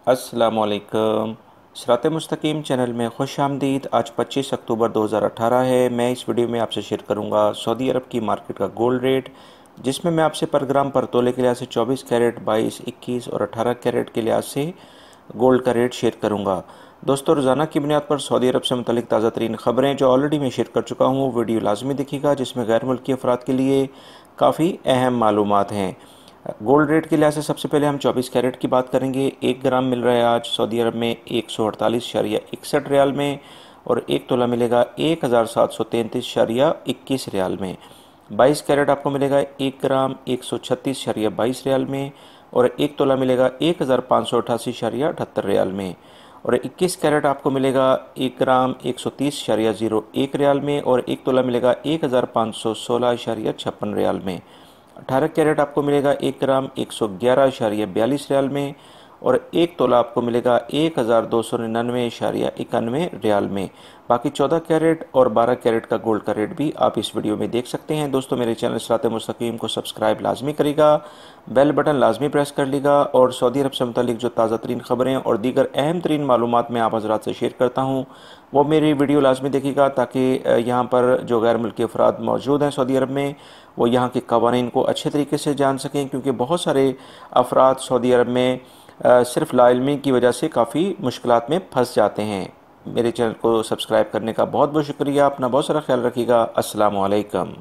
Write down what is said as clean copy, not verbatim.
अस्सलामुअलैकुम। सिरात मुस्तकीम चैनल में खुश आमदीद। आज 25 अक्टूबर 2018 है। मैं इस वीडियो में आपसे शेयर करूंगा सऊदी अरब की मार्केट का गोल्ड रेट, जिसमें मैं आपसे पर ग्राम पर तोले के लिहाज से 24 कैरेट, 22, 21 और 18 कैरेट के लिहाज से गोल्ड का रेट शेयर करूंगा। दोस्तों, रोज़ाना की बुनियाद पर सऊदी अरब से मुतल्लिक ताज़ा तरीन ख़बरें जो ऑलरेडी मैं शेयर कर चुका हूँ, वीडियो लाजमी देखिएगा, जिसमें गैर मुल्की अफराद के लिए काफ़ी अहम मालूमात हैं। गोल्ड रेट के लिहाज से सबसे पहले हम 24 कैरेट की बात करेंगे। 1 ग्राम मिल रहा है आज सऊदी अरब में 148.61 रियाल में, और 1 तोला मिलेगा 1733.21 रियाल में। 22 कैरेट आपको मिलेगा 1 ग्राम 136.22 रियाल में, और 1 तोला मिलेगा 1588.78 रियाल में। और 21 कैरेट आपको मिलेगा 1 ग्राम 130.01 रियाल में, और 1 तोला मिलेगा 1516.56 रियाल में। 18 कैरेट आपको मिलेगा 1 ग्राम 111.42 रियाल में, और 1 तोला आपको मिलेगा 1299.91 रियाल में। बाकी 14 कैरेट और 12 कैरेट का गोल्ड का रेट भी आप इस वीडियो में देख सकते हैं। दोस्तों, मेरे चैनल सिरात मुस्तकीम को सब्सक्राइब लाजमी करेगा, बेल बटन लाजमी प्रेस कर लेगा, और सऊदी अरब से मुतालिक जो ताज़ा तरीन ख़बरें और दीगर अहम तरीन मालूमात मैं आप हज़रात से शेयर करता हूँ, वो मेरी वीडियो लाजमी देखिएगा, ताकि यहाँ पर जो गैर मुल्की अफराद मौजूद हैं सऊदी अरब में, वो यहाँ के कवानीन को अच्छे तरीके से जान सकें। क्योंकि बहुत सारे अफराद सऊदी अरब में सिर्फ लाइल्मी की वजह से काफ़ी मुश्किलात में फंस जाते हैं। मेरे चैनल को सब्सक्राइब करने का बहुत बहुत शुक्रिया। अपना बहुत सारा ख्याल रखिएगा। अस्सलामु अलैकुम।